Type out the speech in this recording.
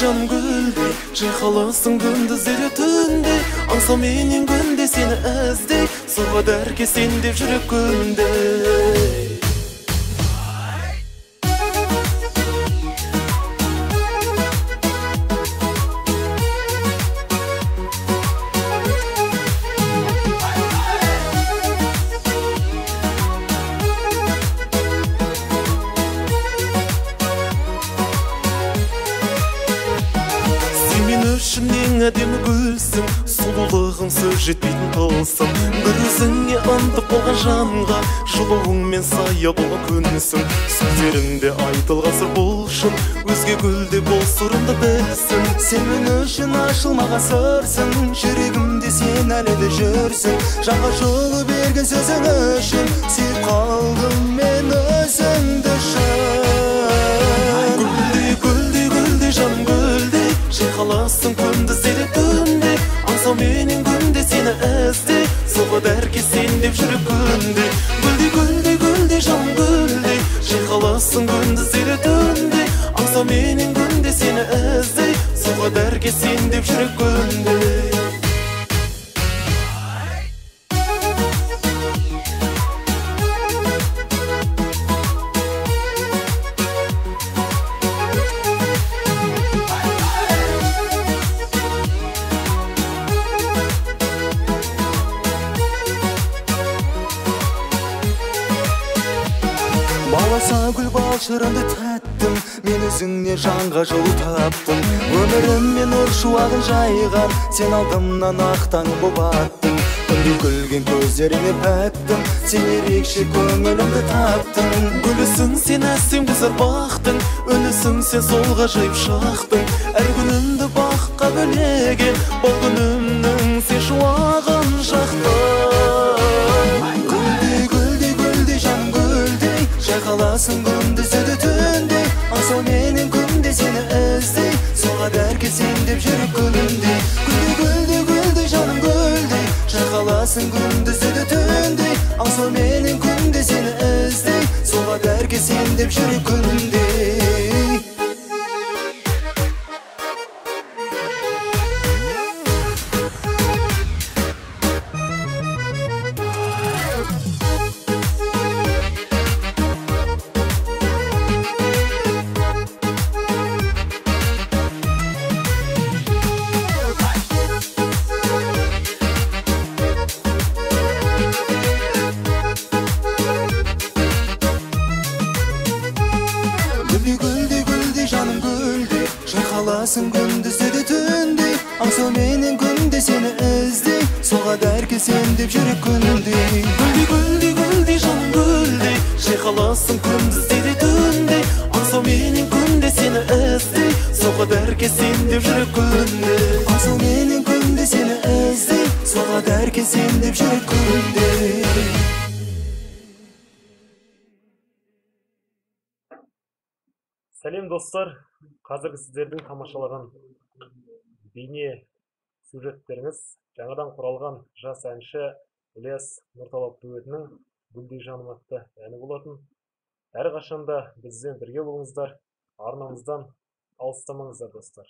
жаным гүлдей, жайқаласың күндіздері түнде, аңсау менен күнде сені іздей, соғады әркез сен деп жүрек күнде. Ең әдемі гүлсің, сұлулығың сөз жетпейтін тылсым. Бір өзіңе ынтық болған жанға, жылуыңмен сая болған күнсің. Сөздеріңде айтылған сыр бұл шын, өзге гүлде бұл сырымды білсін. Сен мен үшін ашылмаған сырсың, жүрегімде сен әлі де жүрсің. Жанға жолы берген сөзің үшін, сүйіп қалдым мен өзіңді шын. Гүлдей, гүлдей, гүлдей, жаным гүлдей, жайқаласың күндіздері түнде, аңсау менен күнде сені іздей, соғады әркез сен деп жүрек күнде. Гүлдей, гүлдей, гүлдей, жаным гүлдей, жайқаласың күндіздері түнде, аңсау менен күнде сені іздей, соғады әркез сен деп жүрек күнде. Баласа гүл балшырынды тәттім, мен өзіңнен жанға жол таптым. Өміріммен нұр шуағын жайған, сен алдымнан ақтаңы боп аттың. Күнде күлген көздеріңе пәттім, сен ерекше көңілімді таптың. Гүлісің сен әсем көзір бақтың, үнісің сен сол ғажайып шақтың. Әр күнімді баққа бөлеген, бұл күнімнің сен шуағын жақтың. Гүлдей, гүлдей, гүлдей, жаным гүлдей, жайқаласың күндізді түнде, аңсау менен күнде сені іздей, соғады әркез сен деп жүрек күнде. Гүлдей, гүлдей, гүлдей, жаным гүлдей, жайқаласың күндізді түнде, аңсау менен күнде сені іздей, соғады әркез сен деп жүрек күнде. Гүлдей, гүлдей, гүлдей, жаным гүлдей, жайқаласың күндізді түнде, аңсау менен күнде сені іздей, соғады әркез сен деп жүрек күнде. Гүлдей, гүлдей, гүлдей, жаным гүлдей, жайқаласың күндізді түнде, аңсау менен күнде сені іздей, соғады әркез сен деп жүрек күнде. Аңсау менен күнде сені іздей, соғады әркез сен деп жүрек күнде. Сәлем достар, қазіргі сіздердің тамашалаған бейне сюжеттеріңіз жаңадан құралған жас әнші Ілияс Нұрталап дуэтінің Гүлдей жаным атты әні болатын. Әрқашанда бізбен бірге болыңыздар, арнамыздан алыстамаңыздар достар.